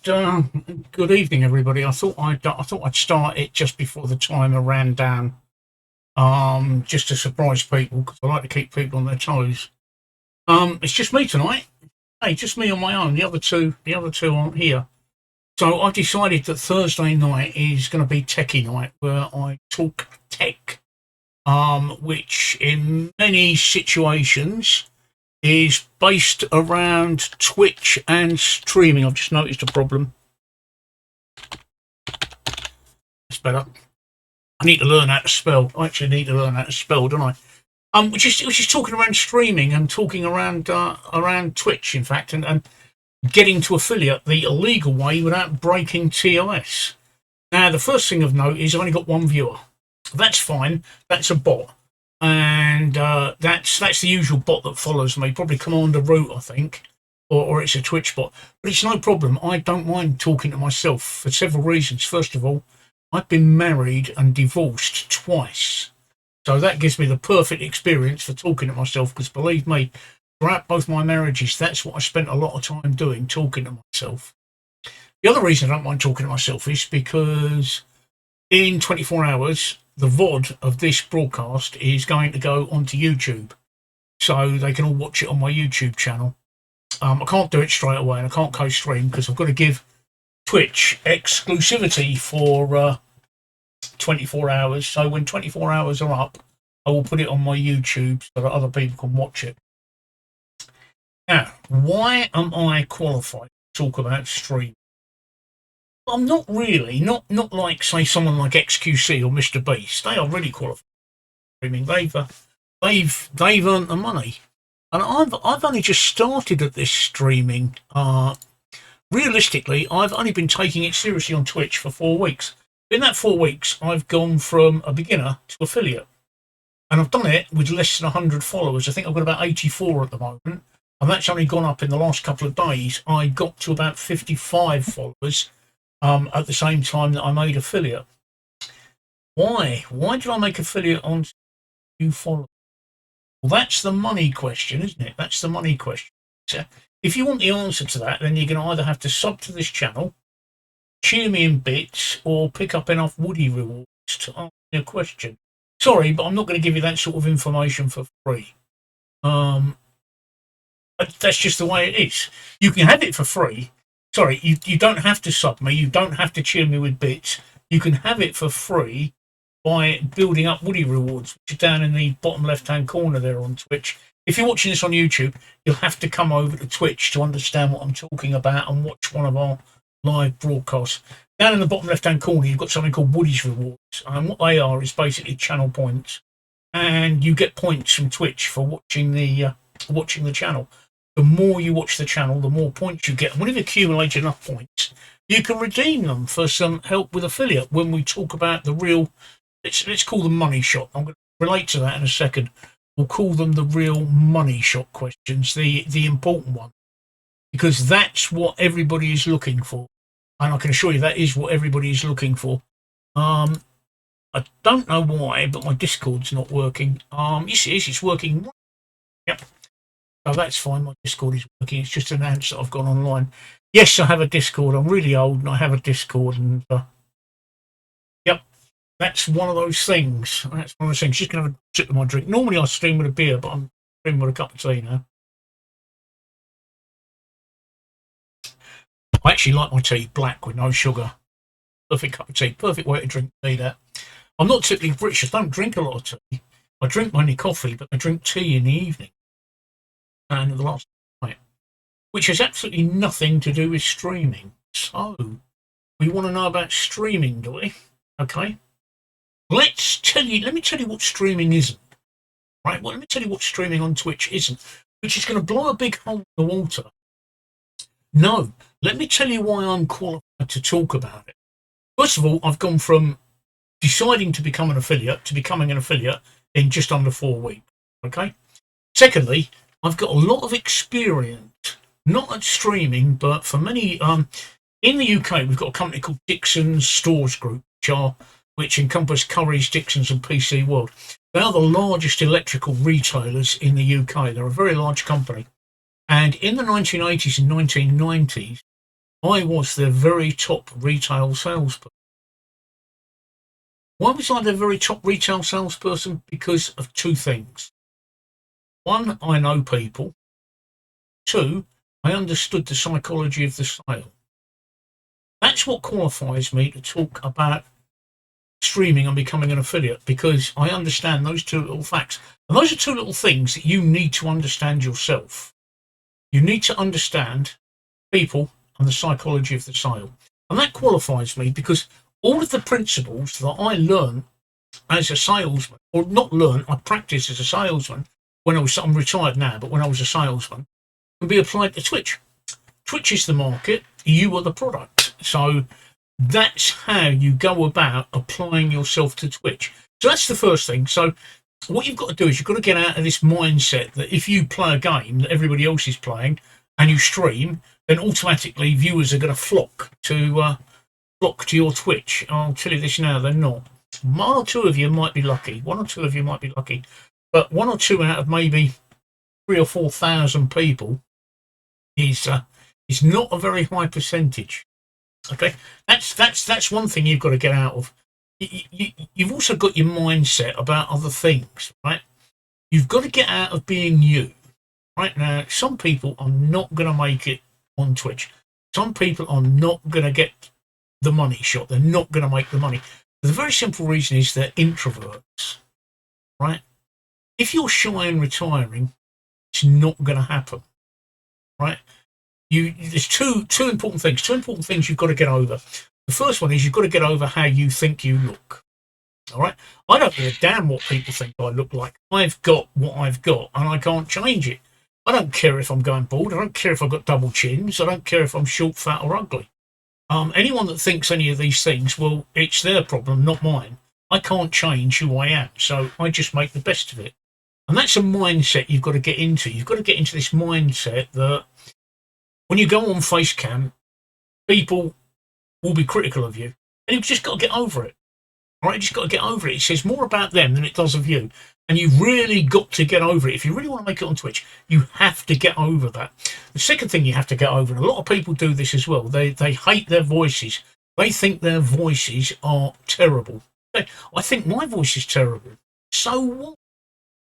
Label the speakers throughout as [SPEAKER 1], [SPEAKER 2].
[SPEAKER 1] Good evening, everybody. I thought I'd start it just before the timer ran down, just to surprise people because I like to keep people on their toes. It's just me tonight. Hey, just me on my own. The other two aren't here. So I decided that Thursday night is going to be techie night, where I talk tech, which in many situations is based around Twitch and streaming. I've just noticed a problem. It's better. I need to learn how to spell. I actually need to learn how to spell, don't I? Which is talking around streaming and talking around Twitch, in fact, and getting to affiliate the illegal way without breaking TOS. Now, the first thing of note is I've only got one viewer. That's fine. That's a bot, and that's the usual bot that follows me. Probably Commander Root, I think, or it's a Twitch bot. But it's no problem. I don't mind talking to myself for several reasons. First of all, I've been married and divorced twice. So that gives me the perfect experience for talking to myself, because believe me, throughout both my marriages, that's what I spent a lot of time doing, talking to myself. The other reason I don't mind talking to myself is because in 24 hours, the VOD of this broadcast is going to go onto YouTube. So they can all watch it on my YouTube channel. I can't do it straight away, and I can't co-stream because I've got to give Twitch exclusivity for 24 hours. So when 24 hours are up, I will put it on my YouTube so that other people can watch it. Now, why am I qualified to talk about streaming? I'm not really, not like, say, someone like XQC or Mr. Beast. They are really qualified for streaming. They've earned the money, and I've only just started at this streaming. Realistically, I've only been taking it seriously on Twitch for 4 weeks. In that 4 weeks, I've gone from a beginner to affiliate, and I've done it with less than 100 followers. I think I've got about 84 at the moment, and that's only gone up in the last couple of days. I got to about 55 followers at the same time that I made affiliate. Why? Why did I make affiliate on new followers? Well, that's the money question, isn't it? That's the money question. So if you want the answer to that, then you're going to either have to sub to this channel, cheer me in bits, or pick up enough Woody rewards to answer your question. Sorry, but I'm not going to give you that sort of information for free. That's just the way it is. You can have it for free. Sorry, you don't have to sub me. You don't have to cheer me with bits. You can have it for free by building up Woody rewards, which are down in the bottom left-hand corner there on Twitch. If you're watching this on YouTube, you'll have to come over to Twitch to understand what I'm talking about and watch one of our live broadcasts. Down in the bottom left-hand corner, you've got something called Woody's Rewards, and what they are is basically channel points, and you get points from Twitch for watching the channel. The more you watch the channel, the more points you get, and when you've accumulated enough points, you can redeem them for some help with affiliate. When we talk about the real, let's call them money shot. I'm going to relate to that in a second. We'll call them the real money shot questions, the important one, because that's what everybody is looking for. And I can assure you that is what everybody is looking for. I don't know why, but my Discord's not working. Yes, it is. It's working. Yep. So that's fine. My Discord is working. It's just announced that I've gone online. Yes, I have a Discord. I'm really old, and I have a Discord. And yep, that's one of those things. That's one of those things. Just gonna have a sip of my drink. Normally I stream with a beer, but I'm streaming with a cup of tea now. I actually like my tea black with no sugar. Perfect cup of tea. Perfect way to drink tea, that. I'm not typically British. I don't drink a lot of tea. I drink mainly coffee, but I drink tea in the evening and the last night, which has absolutely nothing to do with streaming. So, we want to know about streaming, do we? Okay. Let me tell you what streaming isn't. Right? Well, let me tell you what streaming on Twitch isn't, which is going to blow a big hole in the water. No, let me tell you why I'm qualified to talk about it. First of all, I've gone from deciding to become an affiliate to becoming an affiliate in just under 4 weeks. Okay. Secondly, I've got a lot of experience, not at streaming, but for many. In the UK, we've got a company called Dixon's Stores Group, which encompass Currys, Dixon's, and PC World. They are the largest electrical retailers in the UK. They're a very large company. And in the 1980s and 1990s, I was their very top retail salesperson. Why was I their very top retail salesperson? Because of two things. One, I know people. Two, I understood the psychology of the sale. That's what qualifies me to talk about streaming and becoming an affiliate, because I understand those two little facts. And those are two little things that you need to understand yourself. You need to understand people and the psychology of the sale. And that qualifies me because all of the principles that I learned as a salesman, or not learn, I practiced as a salesman when I'm retired now, but when I was a salesman, can be applied to Twitch. Twitch is the market, you are the product. So that's how you go about applying yourself to Twitch. So that's the first thing. So what you've got to do is you've got to get out of this mindset that if you play a game that everybody else is playing and you stream, then automatically viewers are going to flock to your Twitch. I'll tell you this now, they're not. One or two of you might be lucky. But one or two out of maybe 3,000 or 4,000 people is not a very high percentage. Okay, that's one thing you've got to get out of. You've also got your mindset about other things, right? You've got to get out of being you. Right now, some people are not going to make it on Twitch. Some people are not going to get the money shot. They're not going to make the money. The very simple reason is they're introverts, right? If you're shy and retiring, it's not going to happen, right? There's two important things. Two important things you've got to get over. The first one is you've got to get over how you think you look. All right, I don't give a damn what people think I look like. I've got what I've got, and I can't change it. I don't care if I'm going bald. I don't care if I've got double chins. I don't care if I'm short, fat, or ugly. Anyone that thinks any of these things, well, it's their problem, not mine. I can't change who I am, so I just make the best of it. And that's a mindset you've got to get into. You've got to get into this mindset that when you go on Facecam, people will be critical of you. And you've just got to get over it. All right, you just got to get over it. It says more about them than it does of you. And you've really got to get over it. If you really want to make it on Twitch, you have to get over that. The second thing you have to get over, and a lot of people do this as well, they hate their voices. They think their voices are terrible. I think my voice is terrible. So what?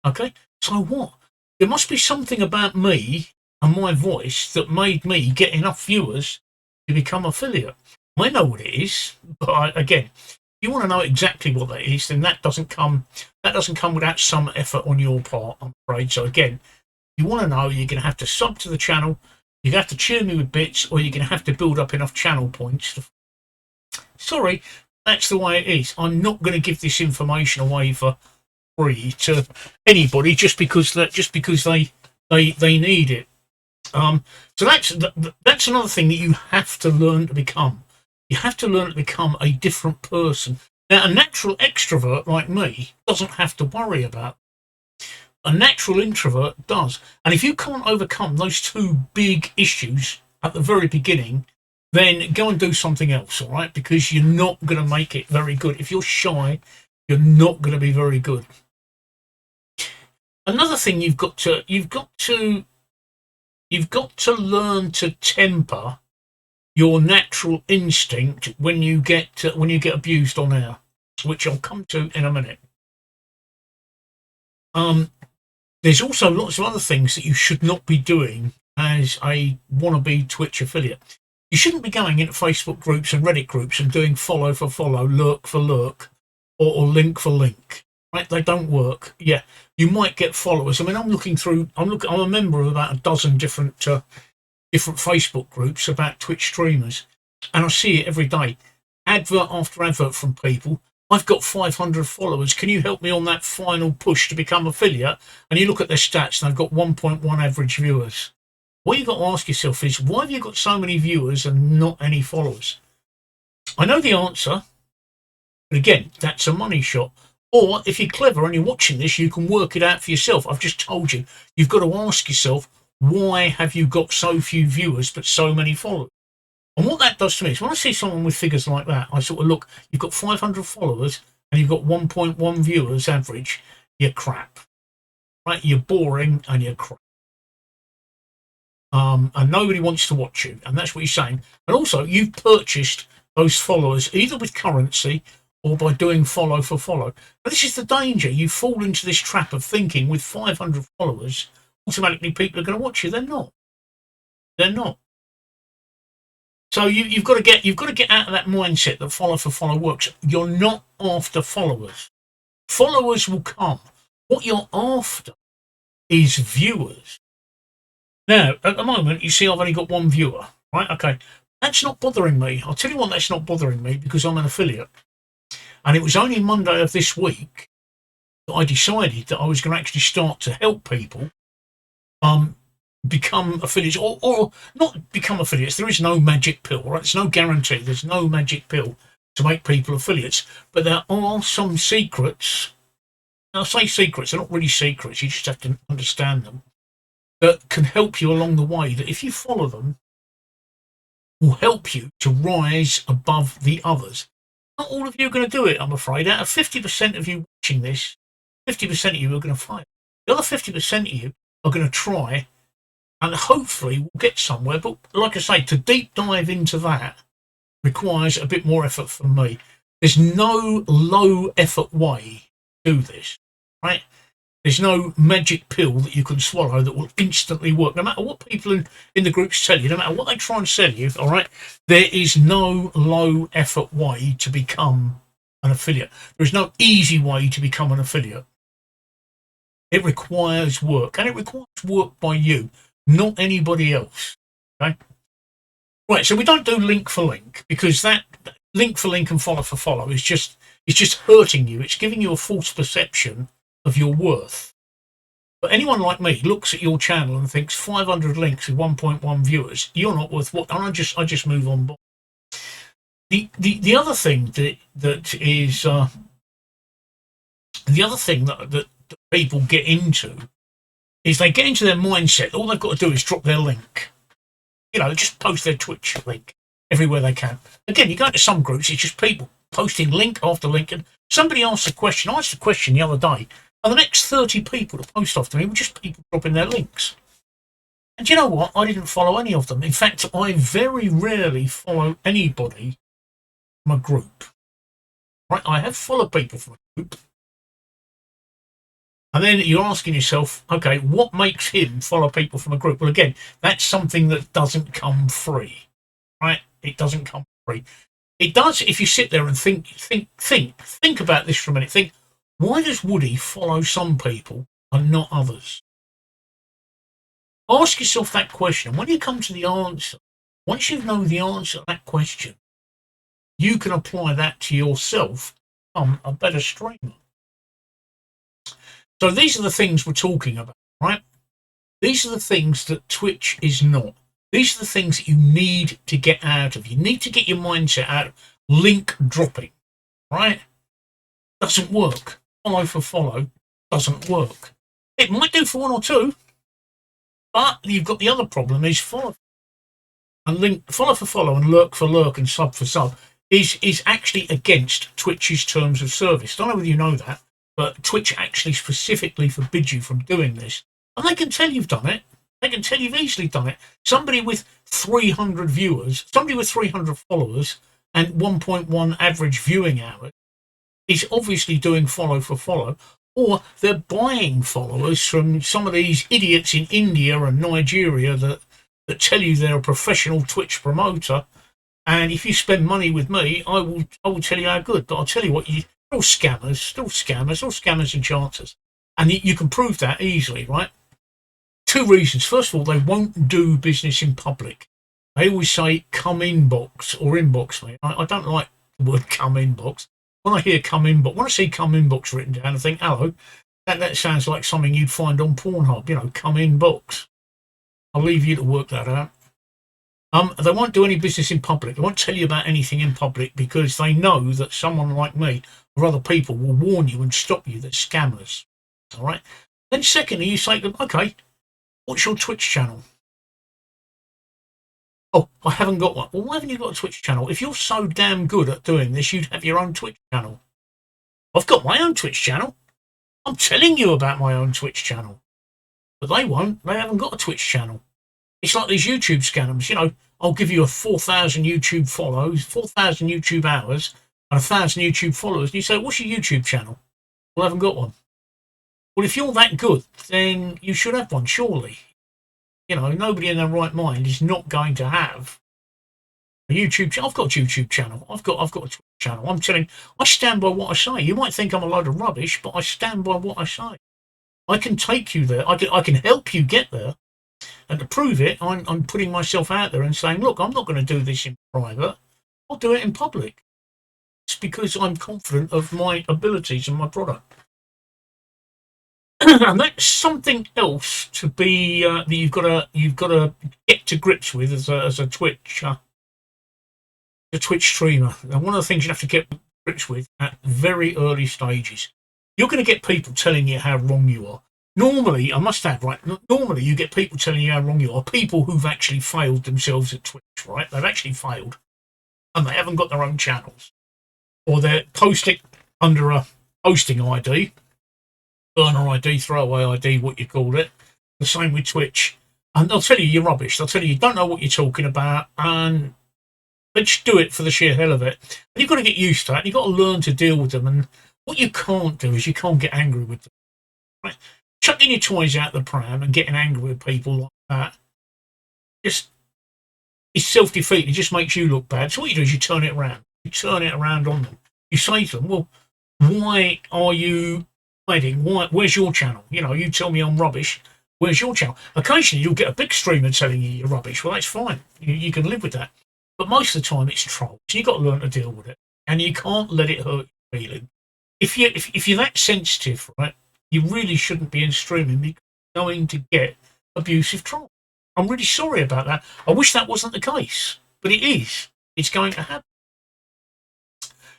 [SPEAKER 1] Okay, so what? There must be something about me and my voice that made me get enough viewers to become affiliate. I know what it is, but again, if you want to know exactly what that is, then that doesn't come without some effort on your part, I'm afraid. So again, if you want to know, you're going to have to sub to the channel, you're going to have to cheer me with bits, or you're going to have to build up enough channel points. Sorry, that's the way it is. I'm not going to give this information away for free to anybody just because they need it. So that's another thing that you have to learn to become. You have to learn to become a different person. Now, a natural extrovert like me doesn't have to worry about it. A natural introvert does. And if you can't overcome those two big issues at the very beginning, then go and do something else, all right? Because you're not going to make it very good. If you're shy, you're not going to be very good. Another thing you've got to learn to temper your natural instinct when you get abused on air, which I'll come to in a minute. There's also lots of other things that you should not be doing as a wannabe Twitch affiliate. You shouldn't be going into Facebook groups and Reddit groups and doing follow for follow, lurk for lurk, or link for link. Right? They don't work. Yeah, you might get followers. I mean, I'm a member of about a dozen different Facebook groups about Twitch streamers, and I see it every day. Advert after advert from people. I've got 500 followers. Can you help me on that final push to become affiliate? And you look at their stats, and they've got 1.1 average viewers. What you've got to ask yourself is, why have you got so many viewers and not any followers? I know the answer, but again, that's a money shot. Or if you're clever and you're watching this, you can work it out for yourself. I've just told you. You've got to ask yourself, why have you got so few viewers but so many followers? And what that does to me is when I see someone with figures like that, I sort of look, you've got 500 followers and you've got 1.1 viewers average, you're crap. Right? You're boring and you're crap. and nobody wants to watch you, and that's what he's saying. And also, you've purchased those followers either with currency or by doing follow for follow. But this is the danger. You fall into this trap of thinking with 500 followers, automatically people are going to watch you. They're not. They're not. So you've got to get out of that mindset that follow for follow works. You're not after followers. Followers will come. What you're after is viewers. Now, at the moment, you see I've only got one viewer, right? Okay. That's not bothering me. I'll tell you what, that's not bothering me, because I'm an affiliate. And it was only Monday of this week that I decided that I was going to actually start to help people become affiliates, or not become affiliates. There is no magic pill, right? There's no guarantee. There's no magic pill to make people affiliates. But there are some secrets. I'll say secrets. They're not really secrets. You just have to understand them. That can help you along the way. That if you follow them, will help you to rise above the others. Not all of you are going to do it, I'm afraid. Out of 50% of you watching this, 50% of you are going to fail. The other 50% of you are going to try, and hopefully we'll get somewhere. But like I say, to deep dive into that requires a bit more effort from me. There's no low effort way to do this, right? There's no magic pill that you can swallow that will instantly work. No matter what people in the groups tell you, no matter what they try and sell you, all right, there is no low effort way to become an affiliate. There is no easy way to become an affiliate. It requires work, and it requires work by you, not anybody else. Okay? Right, so we don't do link for link, because that link for link and follow for follow is just hurting you. It's giving you a false perception of your worth. But anyone like me looks at your channel and thinks 500 links with 1.1 viewers, you're not worth what? And I just move on. The other thing that is the other thing that people get into is they get into their mindset that all they've got to do is drop their link. You know, just post their Twitch link everywhere they can. Again, you go into some groups, it's just people posting link after link. And somebody asked a question. I asked a question the other day, and the next 30 people to post after me were just people dropping their links. And you know what? I didn't follow any of them. In fact, I very rarely follow anybody from a group. Right? I have followed people from a group. And then you're asking yourself, okay, what makes him follow people from a group? Well, again, that's something that doesn't come free. Right? It doesn't come free. It does if you sit there and think about this for a minute. Think, why does Woody follow some people and not others? Ask yourself that question. When you come to the answer, once you know the answer to that question, you can apply that to yourself, become a better streamer. So these are the things we're talking about, right? These are the things that Twitch is not. These are the things that you need to get out of. You need to get your mindset out of link dropping, right? Doesn't work. Follow for follow doesn't work. It might do for one or two, but you've got the other problem is follow and link, follow for follow and lurk for lurk and sub for sub is actually against Twitch's terms of service. I don't know whether you know that, but Twitch actually specifically forbids you from doing this. And they can tell you've done it. They can tell you've easily done it. Somebody with 300 viewers, somebody with 300 followers and 1.1 average viewing hours is obviously doing follow for follow, or they're buying followers from some of these idiots in India and Nigeria that tell you they're a professional Twitch promoter. And if you spend money with me, I will tell you how good. But I'll tell you what, you're all scammers and chancers. And you can prove that easily, right? Two reasons. First of all, they won't do business in public. They always say, come inbox or inbox me. I don't like the word come inbox. When I hear come inbox, when I see come inbox written down, I think, hello, that sounds like something you'd find on Pornhub, you know, come inbox. I'll leave you to work that out. They won't do any business in public. They won't tell you about anything in public because they know that someone like me or other people will warn you and stop you. They're scammers. All right. Then secondly, you say to them, okay, what's your Twitch channel? Oh, I haven't got one. Well, why haven't you got a Twitch channel? If you're so damn good at doing this, you'd have your own Twitch channel. I've got my own Twitch channel. I'm telling you about my own Twitch channel. But they won't. They haven't got a Twitch channel. It's like these YouTube scams, you know, I'll give you a 4,000 YouTube follows, 4,000 YouTube hours, and 1,000 YouTube followers. And you say, what's your YouTube channel? Well, I haven't got one. Well, if you're that good, then you should have one, surely. You know, nobody in their right mind is not going to have a YouTube channel. I've got a YouTube channel. I've got a Twitch channel. I stand by what I say. You might think I'm a load of rubbish, but I stand by what I say. I can take you there. I can help you get there. And to prove it, I'm putting myself out there and saying, look, I'm not going to do this in private. I'll do it in public. It's because I'm confident of my abilities and my product. And that's something else to be that you've got to get to grips with as a Twitch streamer. And one of the things you have to get to grips with at very early stages, you're going to get people telling you how wrong you are. Normally, I must add, right, normally you get people telling you how wrong you are, people who've actually failed themselves at Twitch, right? They've actually failed, and they haven't got their own channels. Or they're posting under a hosting ID, burner ID, throwaway ID, what you call it. The same with Twitch. And they'll tell you you're rubbish. They'll tell you don't know what you're talking about, and they just do it for the sheer hell of it. And you've got to get used to that. You've got to learn to deal with them. And what you can't do is you can't get angry with them. Right? Chucking your toys out the pram and getting angry with people like that just is self-defeating. It just makes you look bad. So what you do is you turn it around. You turn it around on them. You say to them, well, why are you hiding? Where's your channel? You know, you tell me I'm rubbish. Where's your channel? Occasionally you'll get a big streamer telling you you're rubbish. Well, that's fine. You can live with that. But most of the time it's trolls. You've got to learn to deal with it. And you can't let it hurt your feelings. If you're that sensitive, right, you really shouldn't be in streaming because you're going to get abusive trolls. I'm really sorry about that. I wish that wasn't the case, but it is. It's going to happen.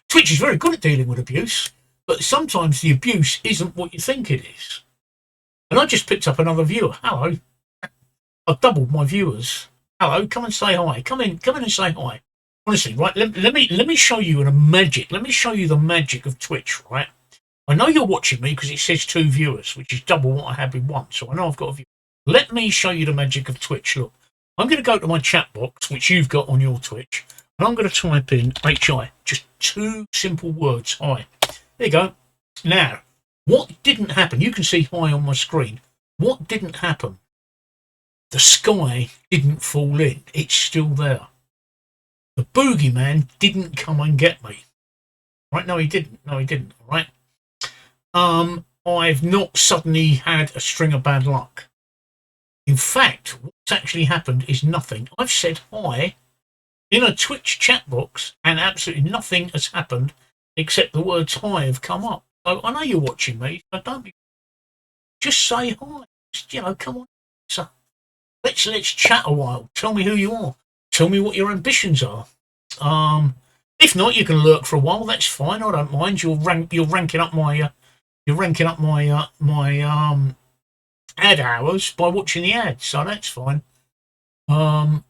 [SPEAKER 1] Twitch is very good at dealing with abuse, but sometimes the abuse isn't what you think it is. And I just picked up another viewer. Hello. I've doubled my viewers. Hello, come and say hi. Come in and say hi. Honestly, right, let me show you the magic. Let me show you the magic of Twitch, right? I know you're watching me because it says 2 viewers, which is double what I had with 1, so I know I've got a view. Let me show you the magic of Twitch. Look, I'm going to go to my chat box, which you've got on your Twitch, and I'm going to type in HI, just 2 simple words, hi. There you go. Now, what didn't happen? You can see hi on my screen. What didn't happen? The sky didn't fall in. It's still there. The boogeyman didn't come and get me. Right? No, he didn't. No, he didn't. All right. I've not suddenly had a string of bad luck. In fact, what's actually happened is nothing. I've said hi in a Twitch chat box and absolutely nothing has happened except the words hi have come up. So I know you're watching me, so don't be. Just say hi. Just, you know, come on. So let's chat a while. Tell me who you are. Tell me what your ambitions are. If not, you can lurk for a while. That's fine. I don't mind. You're ranking up my ad hours by watching the ads, so that's fine. But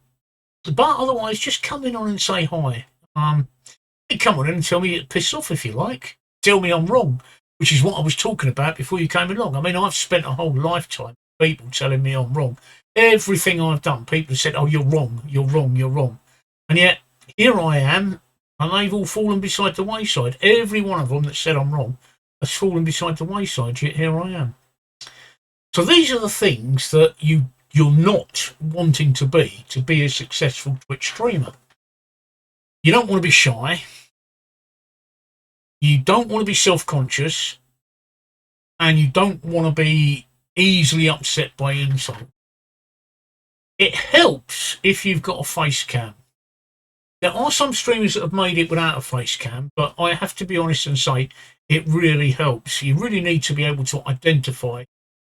[SPEAKER 1] otherwise, just come in on and say hi. Come on in and tell me you're pissed off if you like. Tell me I'm wrong, which is what I was talking about before you came along. I mean, I've spent a whole lifetime with people telling me I'm wrong. Everything I've done, people have said, oh, you're wrong, you're wrong, you're wrong. And yet, here I am, and they've all fallen beside the wayside. Every one of them that said I'm wrong has fallen beside the wayside, yet here I am. So these are the things that you're not wanting to be a successful Twitch streamer. You don't want to be shy. You don't want to be self-conscious. And you don't want to be easily upset by insult. It helps if you've got a face cam. There are some streamers that have made it without a face cam, but I have to be honest and say it really helps. You really need to be able to identify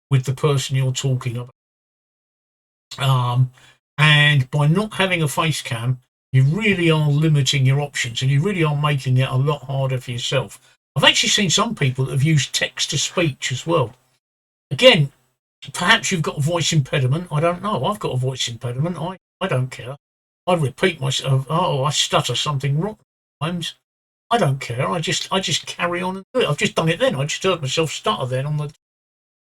[SPEAKER 1] with the person you're talking about. And by not having a face cam, you really are limiting your options and you really are making it a lot harder for yourself. I've actually seen some people that have used text to speech as well. Again, perhaps you've got a voice impediment. I don't know. I've got a voice impediment. I don't care. I repeat myself. Oh, I stutter something wrong times. I don't care. I just carry on and do it. I've just done it then. I just heard myself stutter then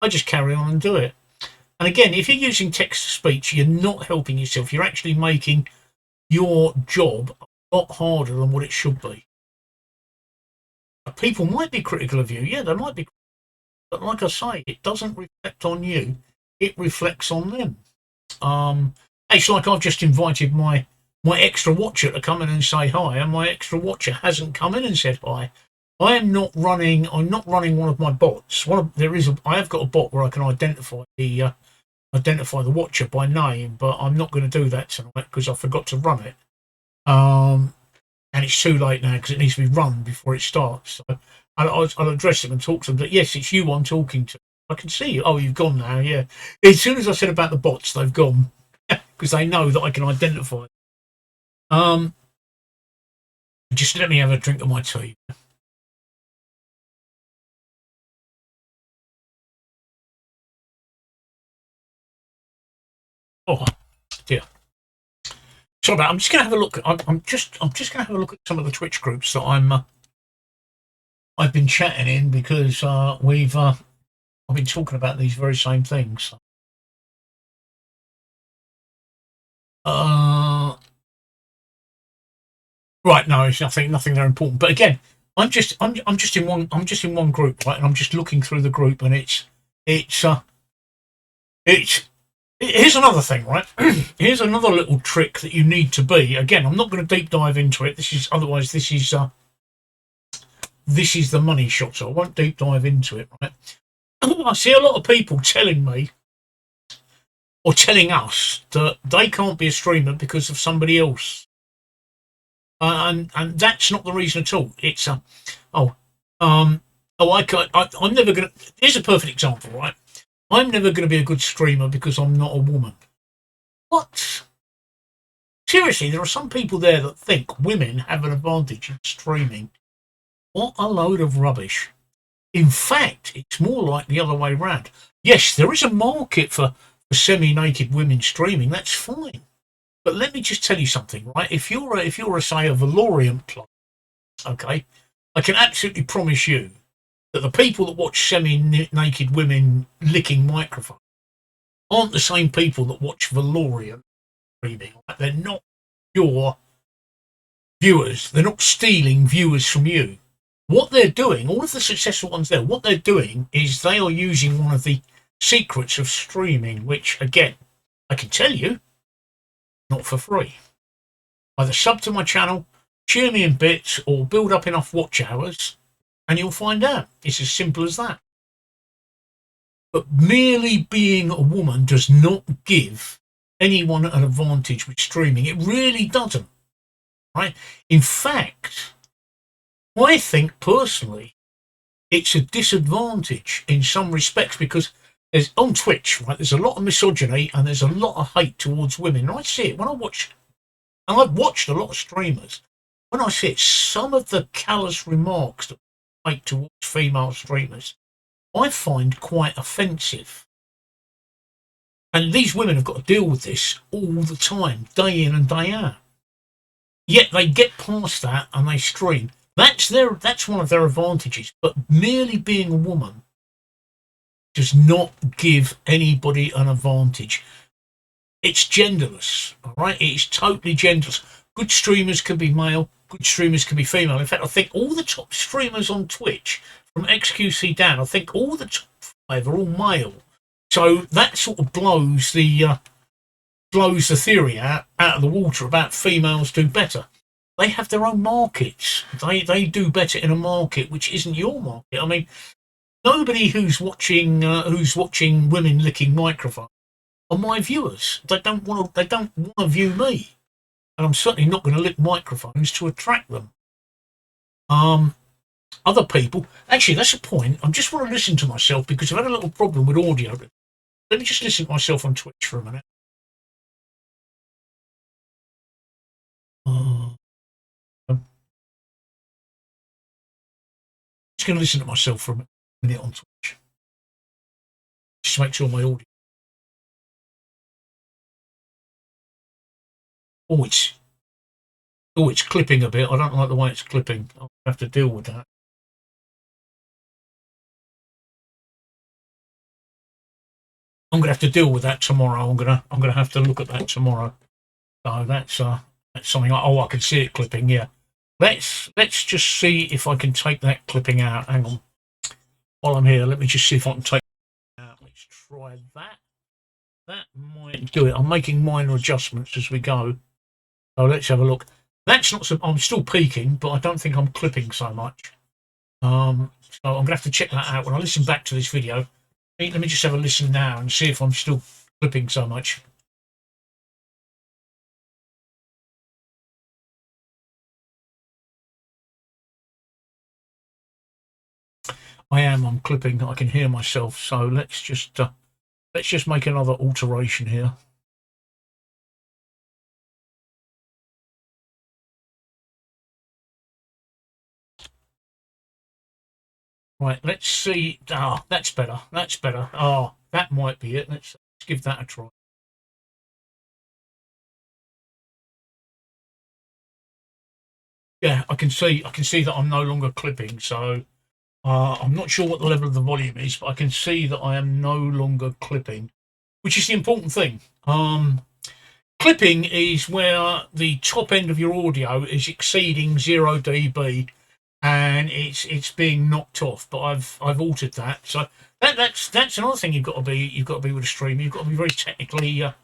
[SPEAKER 1] I just carry on and do it. And again, if you're using text to speech, you're not helping yourself. You're actually making your job a lot harder than what it should be. People might be critical of you. Yeah, they might be. But like I say, it doesn't reflect on you. It reflects on them. It's like I've just invited my extra watcher to come in and say hi, and my extra watcher hasn't come in and said hi. I'm not running one of my bots. I have got a bot where I can identify the watcher by name, but I'm not going to do that tonight because I forgot to run it. And it's too late now because it needs to be run before it starts. So I'll address them and talk to them. But yes, it's you I'm talking to. I can see you. Oh, you've gone now. Yeah. As soon as I said about the bots, they've gone because they know that I can identify. Just let me have a drink of my tea. Oh dear. Sorry about. I'm just going to have a look. I'm just going to have a look at some of the Twitch groups that I've been chatting in because I've been talking about these very same things. Right, no, it's nothing they're important. But again, I'm just in one group, right? And I'm just looking through the group, and it's here's another thing, right? Here's another little trick that you need to be. Again, I'm not going to deep dive into it. This is the money shot, so I won't deep dive into it, right? I see a lot of people telling me or telling us that they can't be a streamer because of somebody else. And that's not the reason at all. It's I'm never gonna. Here's a perfect example, right? I'm never going to be a good streamer because I'm not a woman. What? Seriously, there are some people there that think women have an advantage in streaming. What a load of rubbish. In fact, it's more like the other way round. Yes, there is a market for semi-naked women streaming. That's fine. But let me just tell you something, right? If you're say a Valorant player, okay, I can absolutely promise you that the people that watch semi-naked women licking microphones aren't the same people that watch Valorant streaming. Right? They're not your viewers. They're not stealing viewers from you. What they're doing, all of the successful ones there, what they're doing is they are using one of the secrets of streaming, which, again, I can tell you, not for free. Either sub to my channel, cheer me in bits, or build up enough watch hours, and you'll find out. It's as simple as that. But merely being a woman does not give anyone an advantage with streaming. It really doesn't. Right? In fact, I think personally, it's a disadvantage in some respects because there's on Twitch, right? There's a lot of misogyny and there's a lot of hate towards women. And I see it when I've watched a lot of streamers. When I see it, some of the callous remarks that make towards female streamers, I find quite offensive. And these women have got to deal with this all the time, day in and day out. Yet they get past that and they stream. That's one of their advantages. But merely being a woman does not give anybody an advantage. It's genderless, all right? It's totally genderless. Good streamers can be male, good streamers can be female. In fact, I think all the top streamers on Twitch, from XQC down, I think all the top 5 are all male. So that sort of blows the theory out of the water about females do better. They have their own markets. They do better in a market which isn't your market. I mean, nobody who's watching women licking microphones are my viewers. They don't want to view me, and I'm certainly not going to lick microphones to attract them. Other people, actually, that's a point. I just want to listen to myself because I've had a little problem with audio. Let me just listen to myself on Twitch for a minute. I'm just going to listen to myself for a minute on Twitch. Just to make sure my audio. Oh, it's clipping a bit. I don't like the way it's clipping. I'll have to deal with that. I'm gonna have to deal with that tomorrow. I'm gonna have to look at that tomorrow. So that's something. I can see it clipping. Yeah. Let's just see if I can take that clipping out. Hang on. While I'm here, let me just see if I can take it out. Let's try that. That might do it. I'm making minor adjustments as we go. So let's have a look. That's not so. I'm still peaking, but I don't think I'm clipping so much. So I'm gonna have to check that out when I listen back to this video. Let me just have a listen now and see if I'm still clipping so much. I'm clipping. I can hear myself. So let's just make another alteration here. Right, let's see. Ah, that's better. That's better. Ah, that might be it. Let's give that a try. Yeah, I can see that I'm no longer clipping. So I'm not sure what the level of the volume is, but I can see that I am no longer clipping, which is the important thing. Clipping is where the top end of your audio is exceeding 0 dB and it's being knocked off. But I've altered that, so that's another thing you've got to be with a streamer. You've got to be very technically. You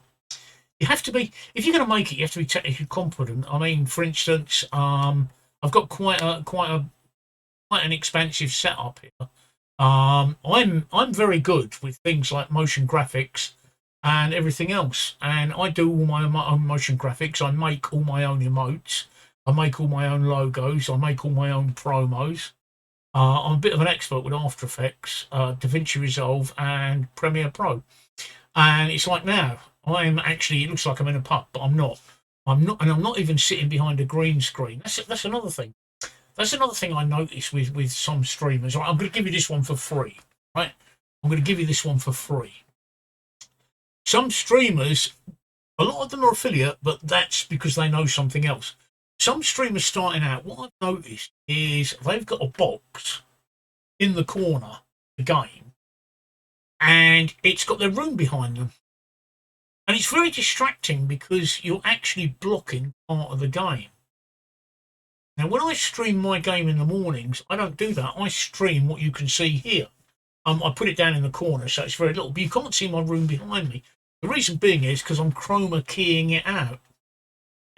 [SPEAKER 1] have to be, if you're going to make it. You have to be technically competent. I mean, for instance, I've got quite an expensive setup here. I'm very good with things like motion graphics and everything else, and I do all my own motion graphics. I make all my own emotes. I make all my own logos. I make all my own promos. I'm a bit of an expert with After Effects, DaVinci Resolve, and Premiere Pro. And it's like now, I'm actually, it looks like I'm in a pub, but I'm not. And I'm not even sitting behind a green screen. That's another thing. That's another thing I notice with some streamers. Right, I'm going to give you this one for free. Right, I'm going to give you this one for free. Some streamers, a lot of them are affiliate, but that's because they know something else. Some streamers starting out, what I've noticed is they've got a box in the corner of the game, and it's got their room behind them. And it's very distracting because you're actually blocking part of the game. Now, when I stream my game in the mornings, I don't do that. I stream what you can see here. I put it down in the corner, so it's very little, but you can't see my room behind me. The reason being is because I'm chroma keying it out.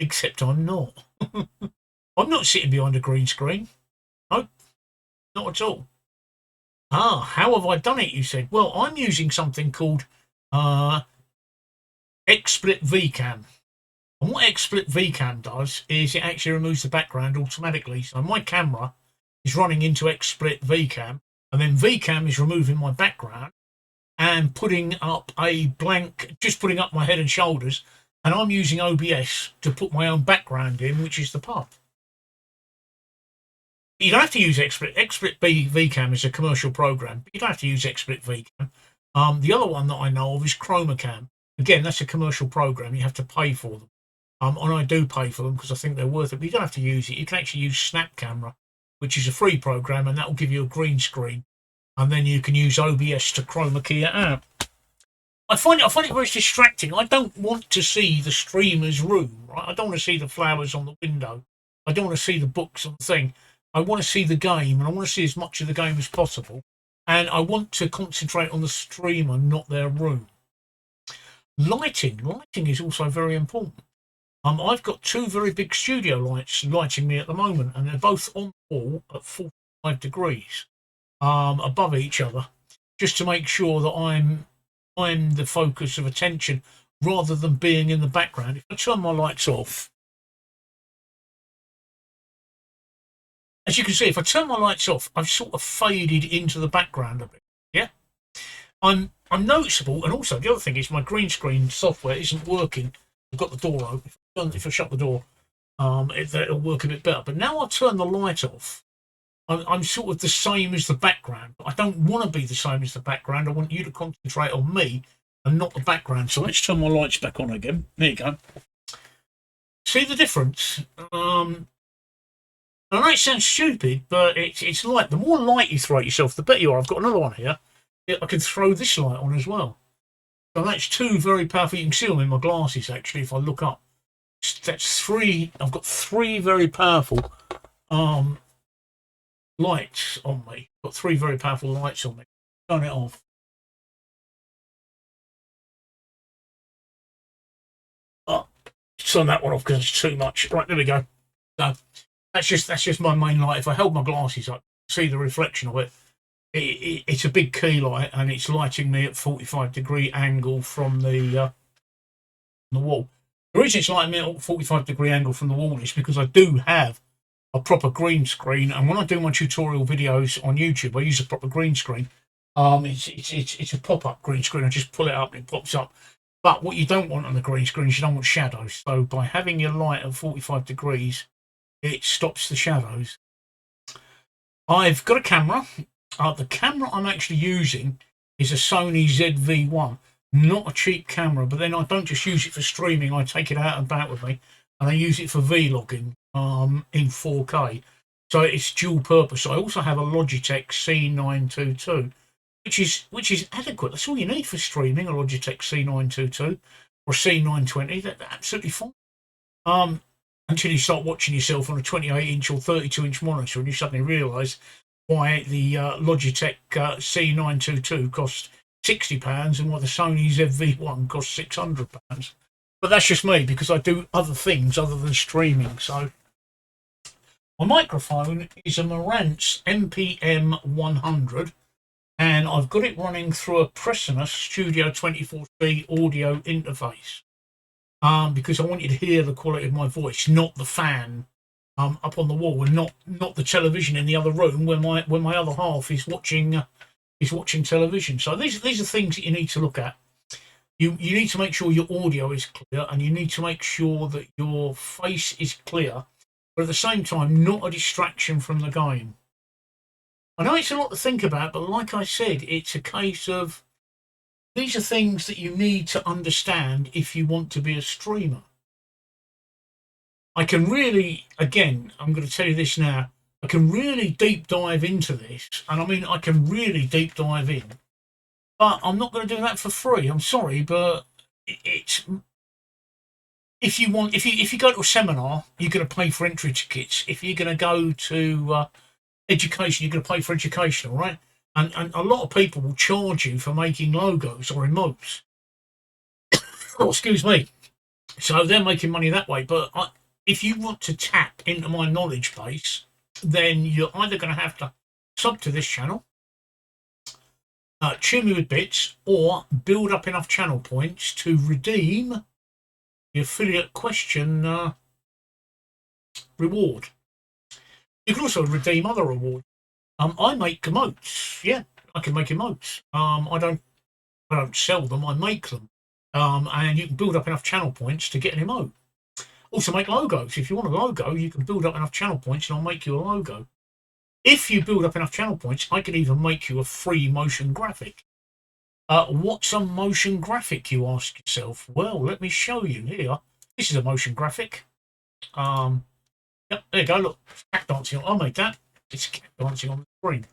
[SPEAKER 1] Except I'm not. I'm not sitting behind a green screen. No, not at all. Ah, how have I done it, you said? Well, I'm using something called XSplit VCam. And what XSplit VCam does is it actually removes the background automatically. So my camera is running into XSplit VCam, and then VCam is removing my background and putting up a blank, just putting up my head and shoulders, and I'm using OBS to put my own background in, which is the pub. You don't have to use XSplit. XSplit VCam is a commercial program, but you don't have to use XSplit VCam. The other one that I know of is Chroma Cam. Again, that's a commercial program. You have to pay for them. And I do pay for them because I think they're worth it. But you don't have to use it. You can actually use Snap Camera, which is a free program, and that will give you a green screen. And then you can use OBS to chroma key it out. I find it very distracting. I don't want to see the streamer's room, right? I don't want to see the flowers on the window. I don't want to see the books on the thing. I want to see the game, and I want to see as much of the game as possible. And I want to concentrate on the streamer, not their room. Lighting is also very important. I've got two very big studio lights lighting me at the moment, and they're both on the wall at 45 degrees above each other, just to make sure that I'm the focus of attention rather than being in the background. If I turn my lights off, as you can see, if I turn my lights off, I've sort of faded into the background a bit. Yeah, I'm noticeable, and also the other thing is my green screen software isn't working. I've got the door open. If I shut the door, it'll work a bit better. But now I turn the light off, I'm sort of the same as the background. But I don't want to be the same as the background. I want you to concentrate on me and not the background. So let's turn my lights back on again. There you go. See the difference? I know it sounds stupid, but it's light. The more light you throw at yourself, the better you are. I've got another one here. I can throw this light on as well. So that's two very powerful. You can see them in my glasses actually. If I look up, that's three. I've got three very powerful lights on me. Got three very powerful lights on me. Turn it off. Oh, turn that one off because it's too much. Right, there we go. So that's just my main light. If I held my glasses up, see the reflection of it. It's a big key light, and it's lighting me at 45-degree angle from the wall. The reason it's lighting me at 45-degree angle from the wall is because I do have a proper green screen, and when I do my tutorial videos on YouTube, I use a proper green screen. It's a pop-up green screen. I just pull it up and it pops up. But what you don't want on the green screen is you don't want shadows. So by having your light at 45 degrees, it stops the shadows. I've got a camera. The camera I'm actually using is a Sony ZV-1. Not a cheap camera, but then I don't just use it for streaming. I take it out and about with me, and I use it for vlogging in 4K. So it's dual purpose. I also have a Logitech C922, which is adequate. That's all you need for streaming, a Logitech C922 or a C920. That's absolutely fine. Until you start watching yourself on a 28-inch or 32-inch monitor, and you suddenly realise why the Logitech C922 costs £60 and why the Sony ZV-1 costs £600. But that's just me, because I do other things other than streaming. So my microphone is a Marantz MPM 100, and I've got it running through a Presonus Studio 24C audio interface, because I want you to hear the quality of my voice, not the fan up on the wall, and not the television in the other room where my other half is watching television. So these are things that you need to look at. You need to make sure your audio is clear, and you need to make sure that your face is clear, but at the same time not a distraction from the game. I know it's a lot to think about, but like I said, it's a case of these are things that you need to understand if you want to be a streamer. I can really, again, I'm going to tell you this now, I can really deep dive into this, and I mean I can really deep dive in, but I'm not going to do that for free. I'm sorry, but it's if you go to a seminar, you're going to pay for entry tickets. If you're going to go to education, you're going to pay for education, all right? And a lot of people will charge you for making logos or emotes. Oh, excuse me. So they're making money that way. But if you want to tap into my knowledge base, then you're either going to have to sub to this channel, chew me with bits, or build up enough channel points to redeem the affiliate question reward. You can also redeem other rewards. I make emotes. Yeah, I can make emotes. I don't sell them. I make them. And you can build up enough channel points to get an emote. Also make logos. If you want a logo, you can build up enough channel points and I'll make you a logo. If you build up enough channel points, I can even make you a free motion graphic. What's a motion graphic, you ask yourself? Well, let me show you here. This is a motion graphic. Yep, there you go. Look, cat dancing. I made that. It's cat dancing on the screen.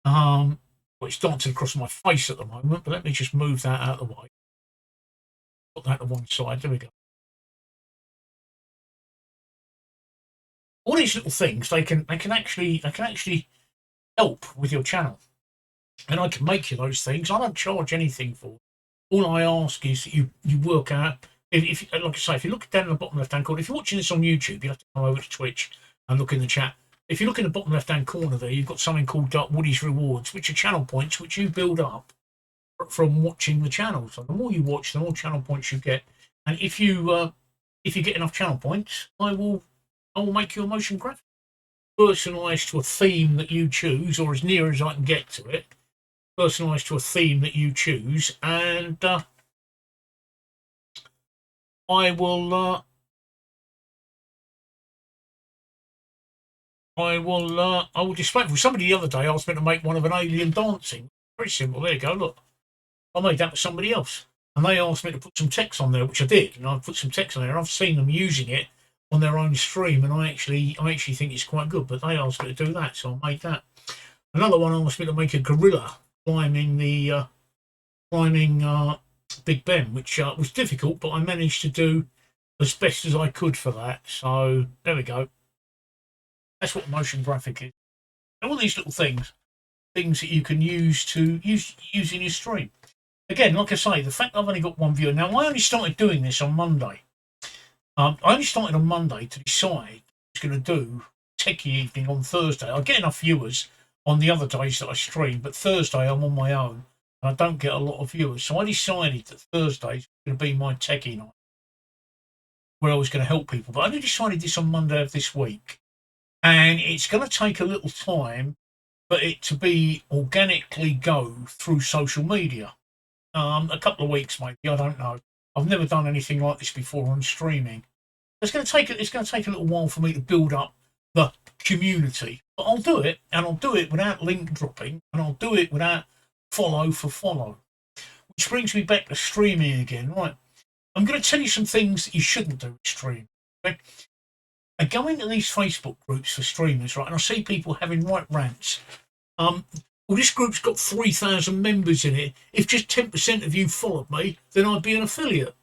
[SPEAKER 1] Well, it's dancing across my face at the moment, but let me just move that out of the way. Put that to one side. There we go. All these little things, they can actually help with your channel, and I can make you those things. I don't charge anything for it. All I ask is that you work out. If like I say, if you look down in the bottom left hand corner, if you're watching this on YouTube, you have to come over to Twitch and look in the chat. If you look in the bottom left hand corner there, you've got something called Woody's Rewards, which are channel points which you build up from watching the channel. So the more you watch, the more channel points you get. And if you get enough channel points, I will make you a motion graphic, personalised to a theme that you choose, or as near as I can get to it, personalised to a theme that you choose, and I will display it. Somebody the other day asked me to make one of an alien dancing. Very simple. There you go. Look, I made that for somebody else, and they asked me to put some text on there, which I did, and I put some text on there. And I've seen them using it on their own stream, and I actually think it's quite good. But they asked me to do that, so I made that. Another one asked me to make a gorilla climbing the Big Ben, which was difficult, but I managed to do as best as I could for that. So there we go. That's what motion graphic is. And all these little things that you can use to use in your stream. Again, like I say, the fact I've only got one viewer now. I only started doing this on Monday. I only started on Monday to decide I was going to do techie evening on Thursday. I get enough viewers on the other days that I stream, but Thursday I'm on my own and I don't get a lot of viewers. So I decided that Thursday is going to be my techie night, where I was going to help people. But I only decided this on Monday of this week, and it's going to take a little time for it to be organically go through social media. A couple of weeks maybe, I don't know. I've never done anything like this before on streaming. It's going to take a little while for me to build up the community, but I'll do it, and I'll do it without link dropping, and I'll do it without follow for follow. Which brings me back to streaming again. Right, I'm going to tell you some things that you shouldn't do with streaming. Okay? I go into these Facebook groups for streamers, right, and I see people having right rants. Well, this group's got 3,000 members in it. If just 10% of you followed me, then I'd be an affiliate.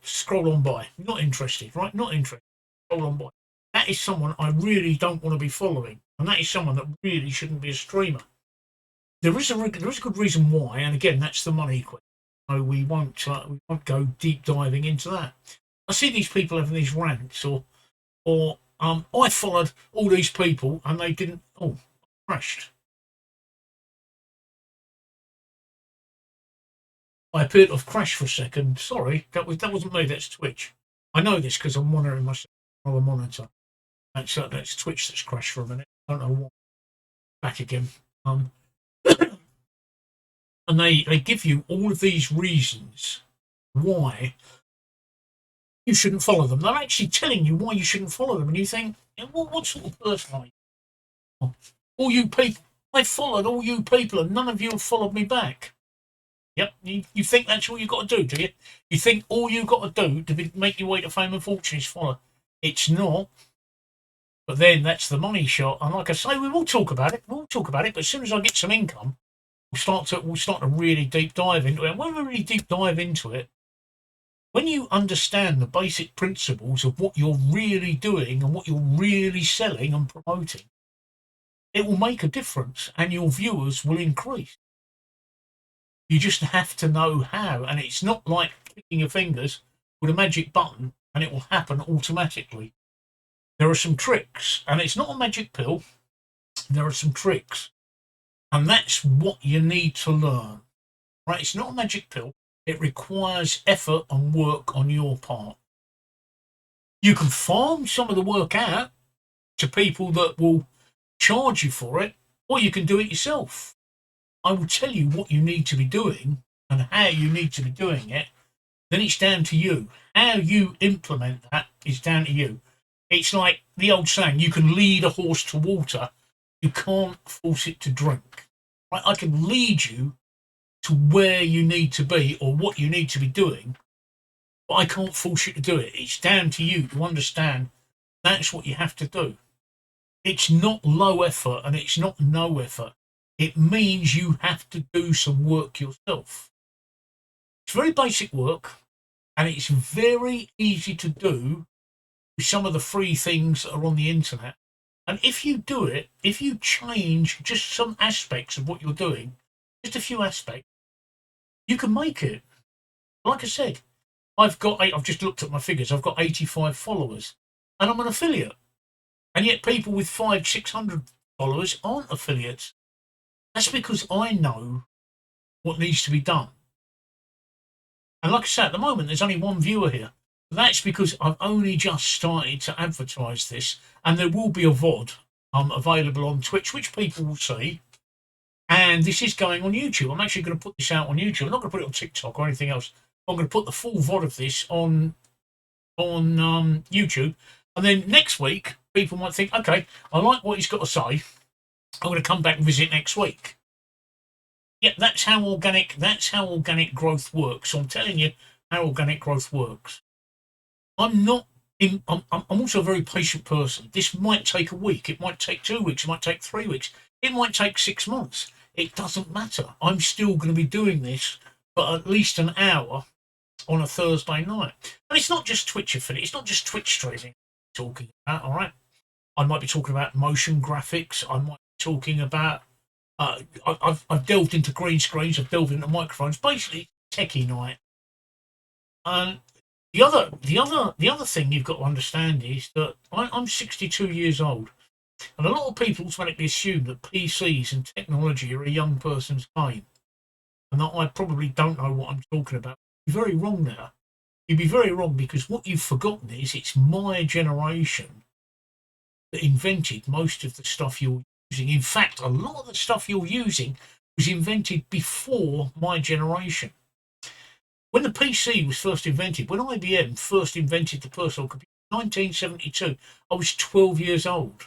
[SPEAKER 1] Scroll on by. Not interested, right? Not interested. Scroll on by. That is someone I really don't want to be following, and that is someone that really shouldn't be a streamer. There is a good reason why, and again, that's the money question. So we won't go deep diving into that. I see these people having these rants, or I followed all these people and they didn't. Oh, crashed. I appeared to have crashed for a second. Sorry, that wasn't me. That's Twitch. I know this because I'm monitoring my other monitor. That's Twitch that's crashed for a minute. I don't know what. Back again. And they give you all of these reasons why you shouldn't follow them. They're actually telling you why you shouldn't follow them, and you think, what sort of person are you? All you people, I followed all you people, and none of you have followed me back. Yep, you think that's all you've got to do you? You think all you've got to do to make your way to fame and fortune is follow? It's not. But then that's the money shot, and like I say, we will talk about it. But as soon as I get some income, we'll start to really deep dive into it. And when we really deep dive into it, when you understand the basic principles of what you're really doing and what you're really selling and promoting, it will make a difference, and your viewers will increase. You just have to know how, and it's not like clicking your fingers with a magic button and it will happen automatically. There are some tricks, and it's not a magic pill. There are some tricks, and that's what you need to learn. Right? It's not a magic pill. It requires effort and work on your part. You can farm some of the work out to people that will charge you for it, or you can do it yourself. I will tell you what you need to be doing and how you need to be doing it. Then it's down to you. How you implement that is down to you. It's like the old saying, you can lead a horse to water, you can't force it to drink. Right? I can lead you to where you need to be or what you need to be doing, but I can't force you to do it. It's down to you to understand that's what you have to do. It's not low effort and it's not no effort. It means you have to do some work yourself. It's very basic work, and it's very easy to do with some of the free things that are on the internet. And if you do it, if you change just some aspects of what you're doing, just a few aspects, you can make it. Like I said, I've just looked at my figures. I've got 85 followers, and I'm an affiliate. And yet people with 500-600 followers aren't affiliates. That's because I know what needs to be done. And like I said, at the moment, there's only one viewer here. That's because I've only just started to advertise this, and there will be a VOD available on Twitch, which people will see. And this is going on YouTube. I'm actually going to put this out on YouTube. I'm not going to put it on TikTok or anything else. I'm going to put the full VOD of this on YouTube. And then next week, people might think, okay, I like what he's got to say. I'm going to come back and visit next week. Yeah, that's how organic growth works. So I'm telling you how organic growth works. I'm also a very patient person. This might take a week. It might take 2 weeks. It might take 3 weeks. It might take 6 months. It doesn't matter. I'm still going to be doing this for at least an hour on a Thursday night. And it's not just Twitch affiliate, it's not just Twitch streaming I'm talking about, all right? I might be talking about motion graphics. I might be talking about. I've delved into green screens. I've delved into microphones. Basically, techie night. And the other thing you've got to understand is that I'm 62 years old, and a lot of people automatically assume that PCs and technology are a young person's game, and that I probably don't know what I'm talking about. You're very wrong there. You'd be very wrong, because what you've forgotten is it's my generation that invented most of the stuff you're using. In fact, a lot of the stuff you're using was invented before my generation. When the PC was first invented, when IBM first invented the personal computer in 1972, I was 12 years old.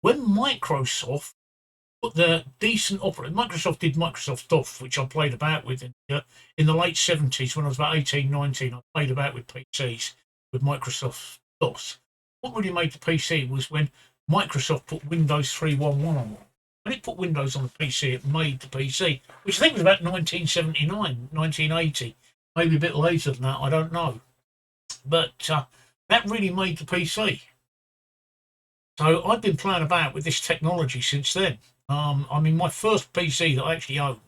[SPEAKER 1] When Microsoft put their decent operating, Microsoft did Microsoft DOS, which I played about with in the late 70s. When I was about 18, 19, I played about with PCs with Microsoft DOS. What really made the PC was when Microsoft put Windows 3.11 on. When it put Windows on the PC, it made the PC, which I think was about 1979, 1980, maybe a bit later than that, I don't know. But that really made the PC. So I've been playing about with this technology since then. I mean, my first PC that I actually owned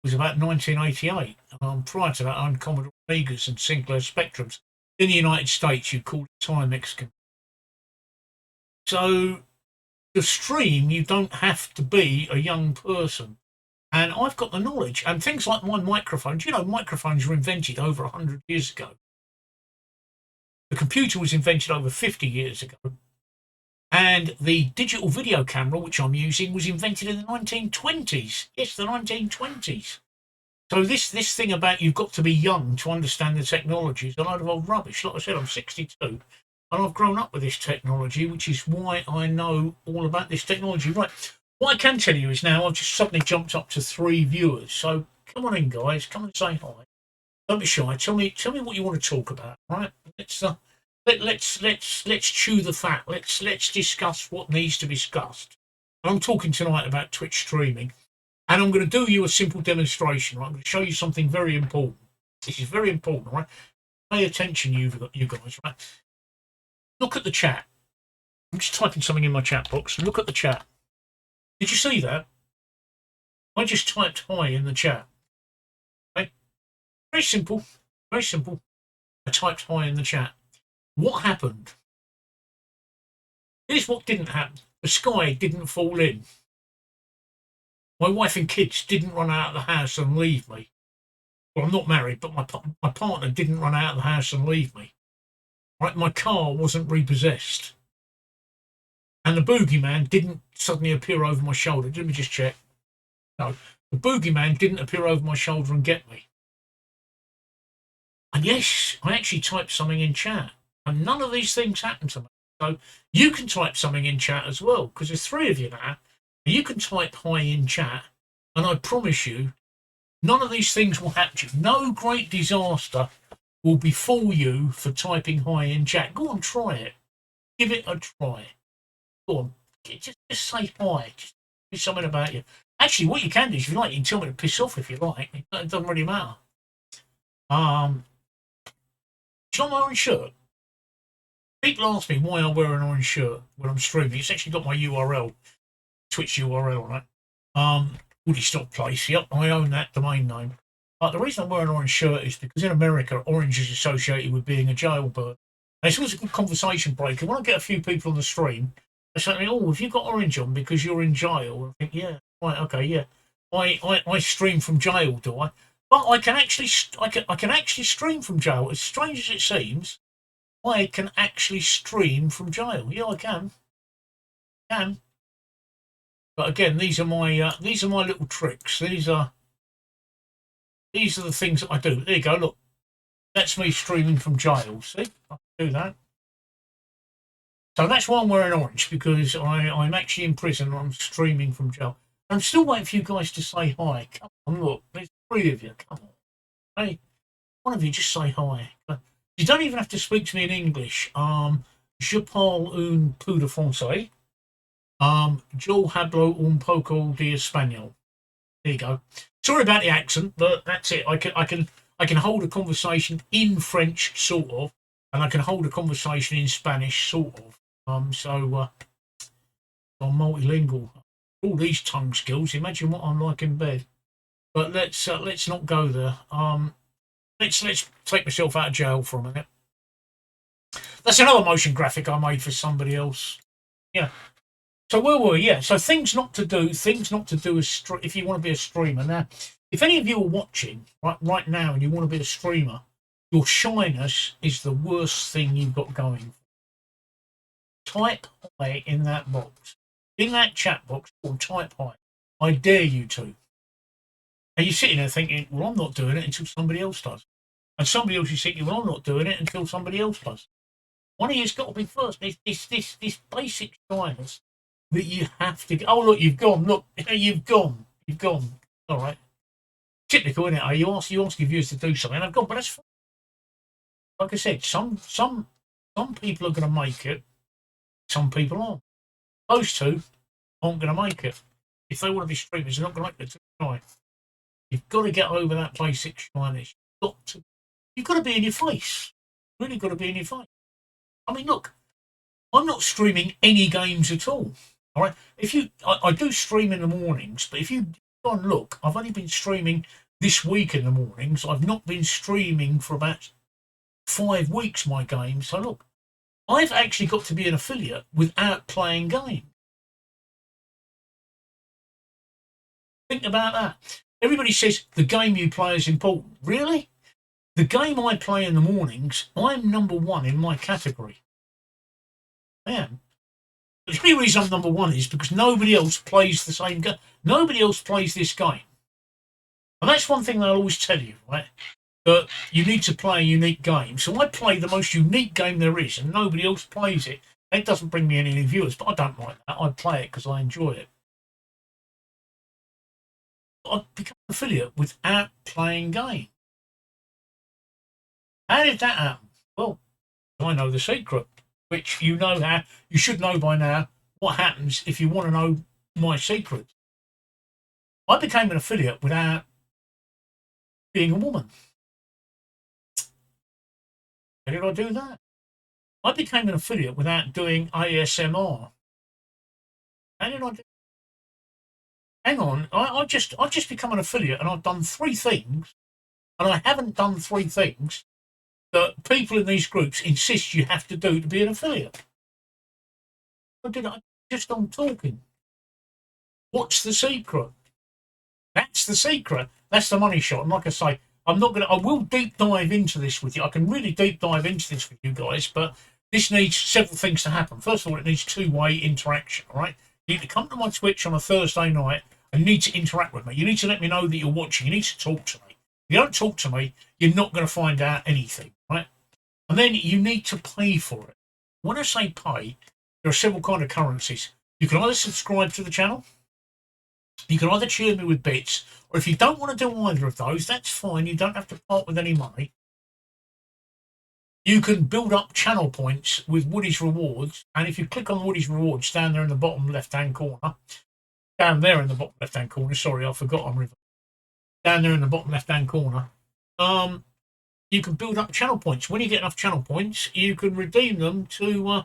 [SPEAKER 1] was about 1988. Prior to that, I owned Commodore Amigas and Sinclair Spectrums. In the United States, you call it Timex. So to stream, you don't have to be a young person. And I've got the knowledge. And things like my microphones, microphones were invented over 100 years ago. The computer was invented over 50 years ago. And the digital video camera, which I'm using, was invented in the 1920s. Yes, the 1920s. So this thing about you've got to be young to understand the technology is a load of old rubbish. Like I said, I'm 62, and I've grown up with this technology, which is why I know all about this technology. Right. What I can tell you is now I've just suddenly jumped up to 3 viewers. So come on in, guys. Come and say hi. Don't be shy. Tell me what you want to talk about. Right? Let's chew the fat. Let's discuss what needs to be discussed. And I'm talking tonight about Twitch streaming, and I'm going to do you a simple demonstration. Right? I'm going to show you something very important. This is very important, right? Pay attention, you guys. Right? Look at the chat. I'm just typing something in my chat box. Look at the chat. Did you see that? I just typed hi in the chat. Okay? Very simple. Very simple. I typed hi in the chat. What happened? Here's what didn't happen. The sky didn't fall in. My wife and kids didn't run out of the house and leave me. Well, I'm not married, but my partner didn't run out of the house and leave me. Right? My car wasn't repossessed. And the boogeyman didn't suddenly appear over my shoulder. Let me just check. No, the boogeyman didn't appear over my shoulder and get me. And yes, I actually typed something in chat. And none of these things happened to me. So you can type something in chat as well, because there's 3 of you now. You can type hi in chat, and I promise you, none of these things will happen to you. No great disaster will befall you for typing hi in chat. Go on, try it. Give it a try. Go on. Just say hi. Just do something about you. Actually, what you can do is, if you like, you can tell me to piss off if you like. It doesn't really matter. Do you like my orange shirt? People ask me why I wear an orange shirt when I'm streaming. It's actually got my URL, Twitch URL on it. Woody Stock Place. Yep, I own that domain name. But the reason I'm wearing an orange shirt is because in America, orange is associated with being a jailbird. And it's always a good conversation breaker. When I get a few people on the stream, they say to me, "Oh, have you got orange on because you're in jail?" I think, "Yeah, right, okay, yeah. I stream from jail, do I?" But I can actually stream from jail. As strange as it seems, I can actually stream from jail. Yeah, I can. But again, these are my little tricks. These are the things that I do. There you go. Look, that's me streaming from jail. See, I can do that. So that's why I'm wearing orange, because I'm actually in prison and I'm streaming from jail. I'm still waiting for you guys to say hi. Come on, look, there's 3 of you. Come on, hey, one of you just say hi. You don't even have to speak to me in English. Je parle un peu de français. Yo hablo un poco de español. There you go. Sorry about the accent, but that's it. I can hold a conversation in French, sort of, and I can hold a conversation in Spanish, sort of. I'm multilingual. All these tongue skills. Imagine what I'm like in bed. But let's not go there. Let's take myself out of jail for a minute. That's another motion graphic I made for somebody else. Yeah. So where were we? Yeah. So things not to do. Things not to do if you want to be a streamer. Now, if any of you are watching right now and you want to be a streamer, your shyness is the worst thing you've got going. Type hi in that box, in that chat box, or type hi. I dare you to. And you're sitting there thinking, well, I'm not doing it until somebody else does. And somebody else is thinking, well, I'm not doing it until somebody else does. One of you's got to be first. This basic shyness that you have to. Oh, look, you've gone. Look, you've gone. You've gone. All right. Typical, isn't it? You ask your viewers to do something, and I've gone, but that's fine. Like I said, some people are going to make it. Some people aren't. Those two aren't going to make it. If they want to be streamers, they're not going to make it. Right. You've got to get over that basic shyness. You've got to be in your face. Really got to be in your face. I mean, look, I'm not streaming any games at all. All right. I do stream in the mornings, but if you go and look, I've only been streaming this week in the mornings. I've not been streaming for about 5 weeks, my game. So look, I've actually got to be an affiliate without playing games. Think about that. Everybody says the game you play is important. Really? The game I play in the mornings, I'm number one in my category. I am. The only reason I'm number one is because nobody else plays the same game. Nobody else plays this game. And that's one thing they'll always tell you, right? That you need to play a unique game. So I play the most unique game there is, and nobody else plays it. It doesn't bring me any viewers, but I don't like that. I play it because I enjoy it. I've become an affiliate without playing games. How did that happen? Well, I know the secret, which you should know by now what happens if you want to know my secret. I became an affiliate without being a woman. How did I do that? I became an affiliate without doing ASMR. How did I do? Hang on, I've just become an affiliate and I've done 3 things, and I haven't done 3 things that people in these groups insist you have to do to be an affiliate. I just on talking. What's the secret? That's the secret. That's the money shot. And like I say, I will deep dive into this with you. I can really deep dive into this with you guys, but this needs several things to happen. First of all, it needs 2-way interaction, all right? You need to come to my Twitch on a Thursday night and you need to interact with me. You need to let me know that you're watching. You need to talk to me. If you don't talk to me, you're not going to find out anything, right? And then you need to pay for it. When I say pay, there are several kind of currencies. You can either subscribe to the channel, you can either cheer me with bits, or if you don't want to do either of those, that's fine. You don't have to part with any money. You can build up channel points with Woody's Rewards, and if you click on Woody's Rewards down there in the bottom left-hand corner, sorry, I forgot I'm down there in the bottom left-hand corner, you can build up channel points. When you get enough channel points, you can redeem them to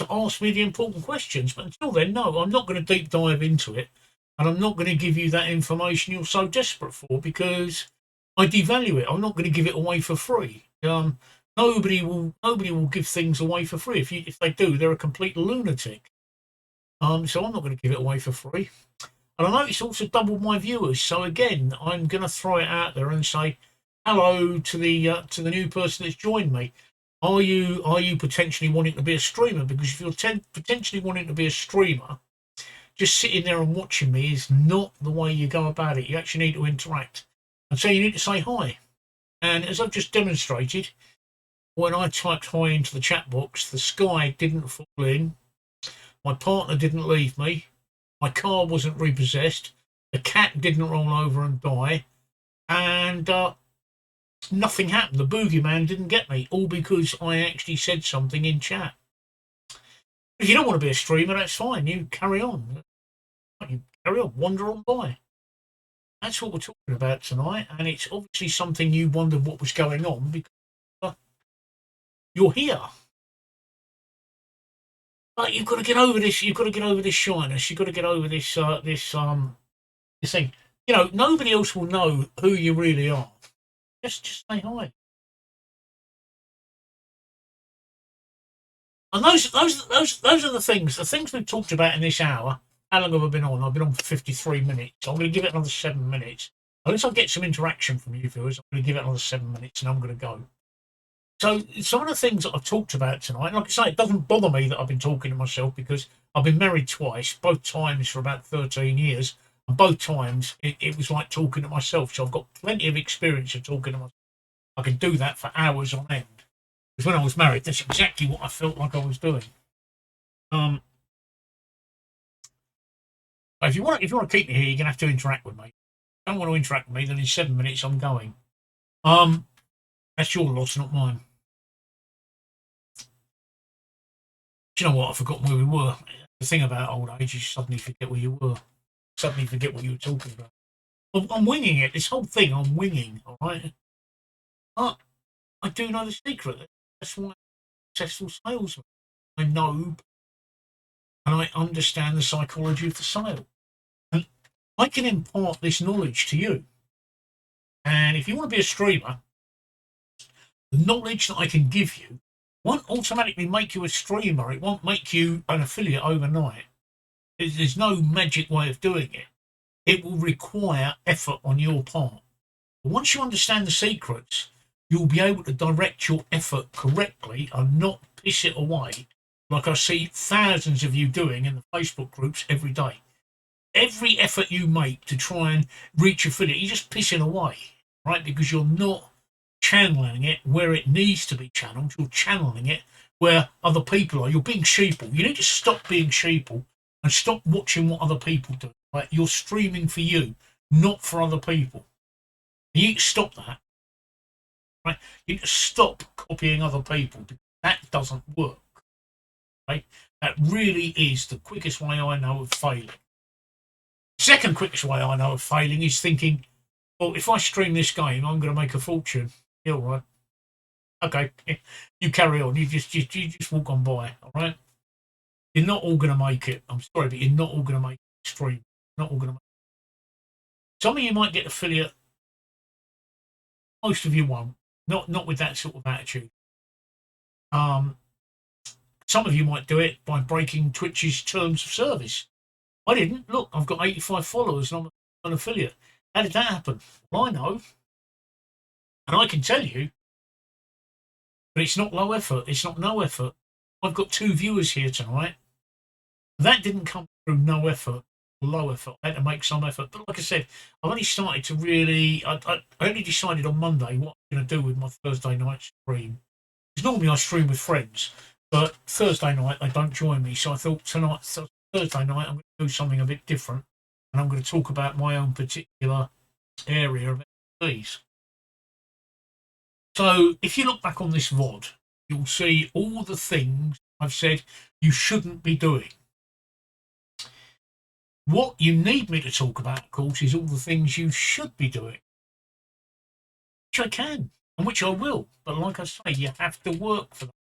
[SPEAKER 1] ask me the important questions. But until then, no, I'm not going to deep dive into it, and I'm not going to give you that information you're so desperate for, because I devalue it. I'm not going to give it away for free. Nobody will give things away for free. If they do, they're a complete lunatic. So I'm not going to give it away for free. And I know it's also doubled my viewers. So again, I'm going to throw it out there and say hello to the new person that's joined me. Are you potentially wanting to be a streamer? Because if you're potentially wanting to be a streamer, just sitting there and watching me is not the way you go about it. You actually need to interact. And so you need to say hi. And as I've just demonstrated, when I typed hi into the chat box, the sky didn't fall in, my partner didn't leave me, my car wasn't repossessed, the cat didn't roll over and die, and nothing happened. The boogeyman didn't get me, all because I actually said something in chat. If you don't want to be a streamer, that's fine. You carry on. You carry on, wander on by. that's what we're talking about tonight, and it's obviously something you wondered what was going on because you're here. But you've got to get over this. You've got to get over this shyness. You've got to get over this thing. You know, nobody else will know who you really are. Just say hi. And those are the things. The things we've talked about in this hour. How long have I been on? I've been on for 53 minutes. So I'm going to give it another 7 minutes. Unless I get some interaction from you viewers, I'm going to give it another 7 minutes and I'm going to go. So some of the things that I've talked about tonight, like I say, it doesn't bother me that I've been talking to myself because I've been married twice, both times for about 13 years. And both times it was like talking to myself. So I've got plenty of experience of talking to myself. I can do that for hours on end. Because when I was married, that's exactly what I felt like I was doing. If you want to keep me here, you're gonna have to interact with me. If you don't want to interact with me, then in 7 minutes I'm going. That's your loss, not mine. Do you know what? I've forgotten where we were. The thing about old age is you suddenly forget where you were. Suddenly forget what you were talking about. I'm winging it. This whole thing, I'm winging. All right. But I do know the secret. That's why I'm a successful salesman. I know and I understand the psychology of the sale. And I can impart this knowledge to you. And if you want to be a streamer, the knowledge that I can give you won't automatically make you a streamer. It won't make you an affiliate overnight. There's no magic way of doing it. It will require effort on your part. But once you understand the secrets, you'll be able to direct your effort correctly and not piss it away like I see thousands of you doing in the Facebook groups every day. Every effort you make to try and reach affiliate, you're just pissing away, right? Because you're not channeling it where it needs to be channeled. You're channeling it where other people are. You're being sheeple. You need to stop being sheeple and stop watching what other people do. Right? You're streaming for you, not for other people. You need to stop that. Right? You need to stop copying other people. That doesn't work. Right? That really is the quickest way I know of failing. Second quickest way I know of failing is thinking, well, if I stream this game, I'm going to make a fortune. Yeah, all right. Okay, you carry on. You just walk on by. All right. You're not all going to make it. I'm sorry, but you're not all going to make it stream. Not all going to make it. Some of you might get affiliate. Most of you won't. Not with that sort of attitude. Some of you might do it by breaking Twitch's terms of service. I didn't. Look, I've got 85 followers and I'm an affiliate. How did that happen? Well, I know. And I can tell you, but it's not low effort. It's not no effort. I've got 2 viewers here tonight. That didn't come through no effort or low effort. I had to make some effort. But like I said, I've only started to really, I only decided on Monday what I'm going to do with my Thursday night stream. Because normally I stream with friends, but Thursday night they don't join me. So I thought tonight, Thursday night, I'm going to do something a bit different. And I'm going to talk about my own particular area of expertise. So if you look back on this VOD, you'll see all the things I've said you shouldn't be doing. What you need me to talk about, of course, is all the things you should be doing, which I can and which I will. But like I say, you have to work for that.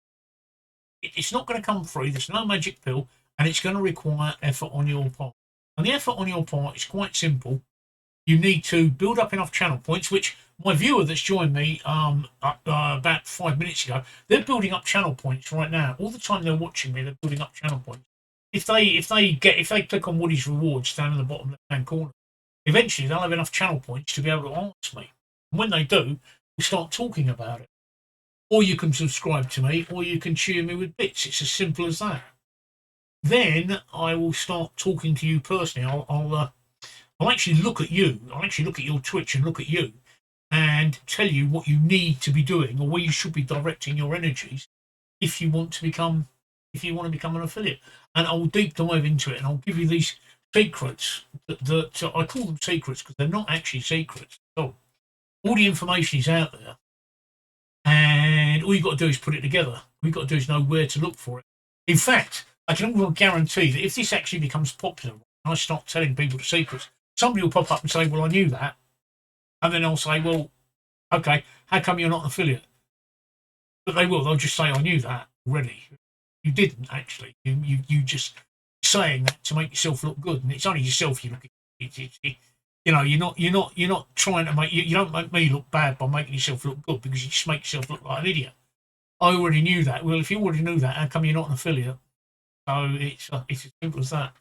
[SPEAKER 1] It's not going to come free. There's no magic pill, and it's going to require effort on your part. And the effort on your part is quite simple. You need to build up enough channel points, which my viewer that's joined me about 5 minutes ago, they're building up channel points right now. All the time they're watching me, they're building up channel points. If they click on Woody's rewards down in the bottom left hand corner, eventually they'll have enough channel points to be able to ask me. And when they do, we'll start talking about it. Or you can subscribe to me, or you can cheer me with bits. It's as simple as that. Then I will start talking to you personally. I'll actually look at you. I'll actually look at your Twitch and look at you and tell you what you need to be doing or where you should be directing your energies if you want to become an affiliate. And I'll deep dive into it and I'll give you these secrets that I call them secrets because they're not actually secrets. So all the information is out there and all you've got to do is put it together. All you've got to do is know where to look for it. In fact, I can almost guarantee that if this actually becomes popular and I start telling people the secrets, somebody will pop up and say, well, I knew that. And then I'll say, well, okay, how come you're not an affiliate? But they'll just say, I knew that already. You didn't actually. You just saying that to make yourself look good, and it's only yourself you look at. You know, you're not trying to make you don't make me look bad by making yourself look good, because you just make yourself look like an idiot. I already knew that. Well, if you already knew that, how come you're not an affiliate? So it's as simple as that.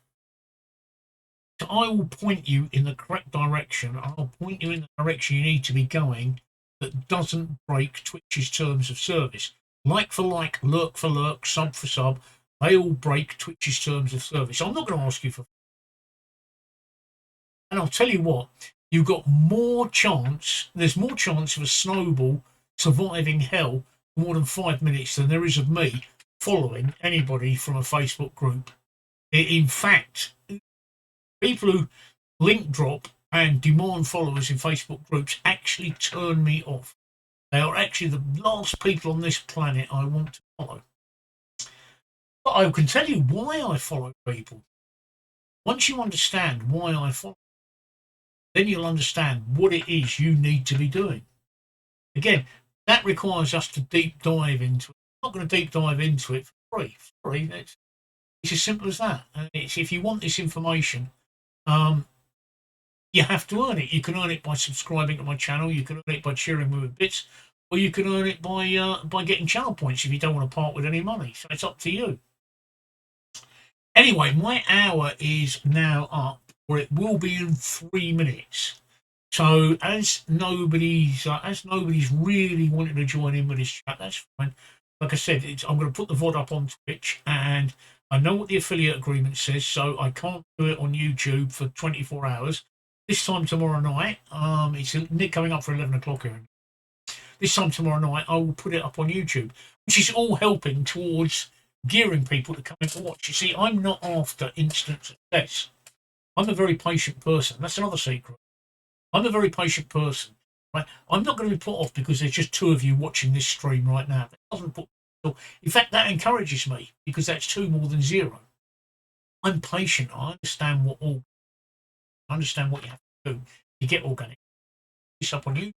[SPEAKER 1] So I will point you in the correct direction. I'll point you in the direction you need to be going that doesn't break Twitch's terms of service. Like for like, lurk for lurk, sub for sub, they all break Twitch's terms of service. I'm not going to ask you for. And I'll tell you what, you've got more chance, there's more chance of a snowball surviving hell for more than 5 minutes than there is of me following anybody from a Facebook group. In fact, people who link drop and demand followers in Facebook groups actually turn me off. They are actually the last people on this planet I want to follow. But I can tell you why I follow people. Once you understand why I follow, then you'll understand what it is you need to be doing. Again, that requires us to deep dive into it. I'm not going to deep dive into it for free. Sorry, it's as simple as that. And it's, if you want this information, you have to earn it. You can earn it by subscribing to my channel. You can earn it by cheering me with bits, or you can earn it by getting channel points if you don't want to part with any money. So it's up to you. Anyway, my hour is now up, or it will be in 3 minutes. So as nobody's really wanting to join in with this chat, that's fine. Like I said, I'm going to put the VOD up on Twitch, and I know what the affiliate agreement says, so I can't do it on YouTube for 24 hours. This time tomorrow night, it's coming up for 11 o'clock here. This time tomorrow night, I will put it up on YouTube, which is all helping towards gearing people to come in to watch. You see, I'm not after instant success. I'm a very patient person. That's another secret. I'm a very patient person. Right? I'm not going to be put off because there's just 2 of you watching this stream right now. That doesn't put. In fact, that encourages me, because that's 2 more than 0. I'm patient. I understand what you have to do to get organic. It's up on YouTube.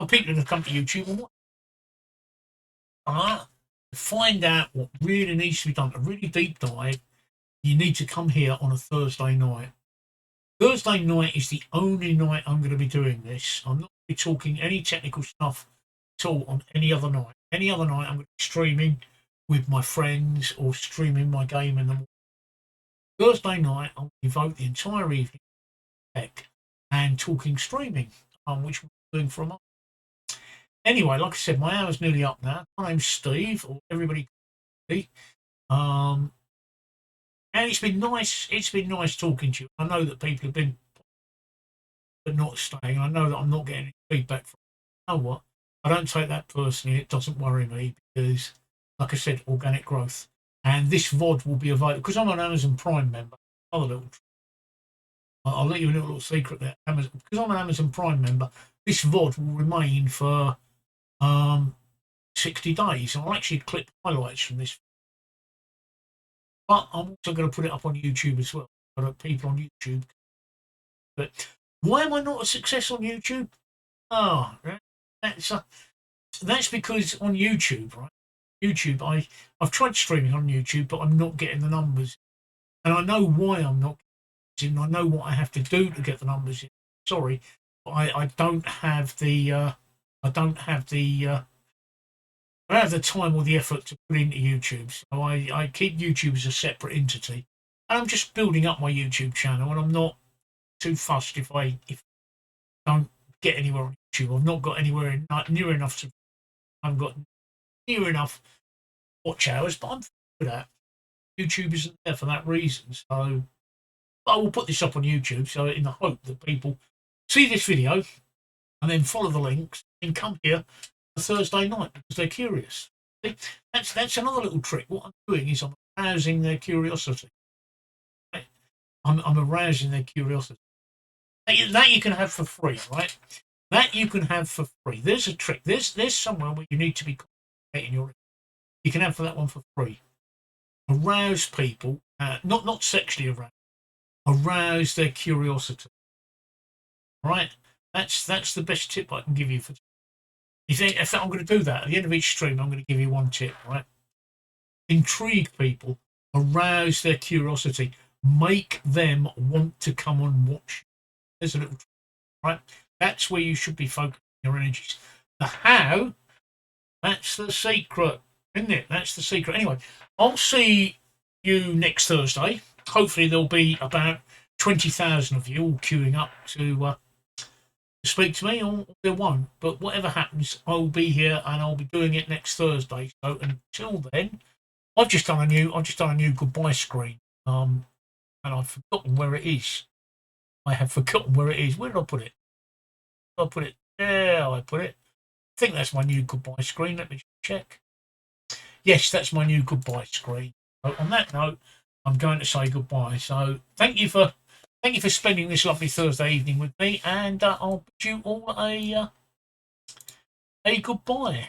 [SPEAKER 1] And people that have come to YouTube and watch. To find out what really needs to be done, a really deep dive, you need to come here on a Thursday night. Thursday night is the only night I'm going to be doing this. I'm not going to be talking any technical stuff at all on any other night. Any other night I'm going to be streaming with my friends or streaming my game in the morning. Thursday night I'll devote the entire evening to tech and talking streaming, which we're doing for a month. Anyway, like I said, my hour's nearly up now. My name's Steve, or everybody calls me. And it's been nice. It's been nice talking to you. I know that people have been, but not staying. I know that I'm not getting any feedback from. You know what? I don't take that personally. It doesn't worry me, because, like I said, organic growth. And this VOD will be available because I'm an Amazon Prime member. Another little, I'll let you in a little secret there. Because I'm an Amazon Prime member, this VOD will remain for 60 days. I'll actually clip highlights from this. But I'm also going to put it up on YouTube as well, for people on YouTube. But why am I not a success on YouTube? That's because on YouTube, right? YouTube, I've tried streaming on YouTube, but I'm not getting the numbers, and I know why I'm not getting. I know what I have to do to get the numbers in. Sorry, but I don't have the I don't have the time or the effort to put into YouTube, so I keep YouTube as a separate entity, and I'm just building up my YouTube channel, and I'm not too fussed if I don't get anywhere on YouTube. I've not got anywhere near enough to. I've got near enough watch hours, but I'm good at YouTube isn't there for that reason. So I will put this up on YouTube, so in the hope that people see this video and then follow the links and come here Thursday night because they're curious. That's another little trick. What I'm doing is I'm arousing their curiosity. I'm arousing their curiosity. That you can have for free, right? That you can have for free. There's a trick. There's somewhere where you need to be concentrating your. You can have for that one for free. Arouse people, not sexually aroused. arouse their curiosity. All right, that's the best tip I can give you for. You think if I'm going to do that at the end of each stream, I'm going to give you one tip, right? Intrigue people, arouse their curiosity, make them want to come and watch. There's a little trick, right? That's where you should be focusing your energies. The how, that's the secret, isn't it? That's the secret. Anyway, I'll see you next Thursday. Hopefully there'll be about 20,000 of you all queuing up to speak to me, or there won't. But whatever happens, I'll be here and I'll be doing it next Thursday. So until then, I've just done a new goodbye screen. And I've forgotten where it is. I have forgotten where it is. Where did I put it? There I put it. I think that's my new goodbye screen. Let me check. Yes, that's my new goodbye screen. So on that note, I'm going to say goodbye. So thank you for spending this lovely Thursday evening with me, and I'll bid you all a goodbye.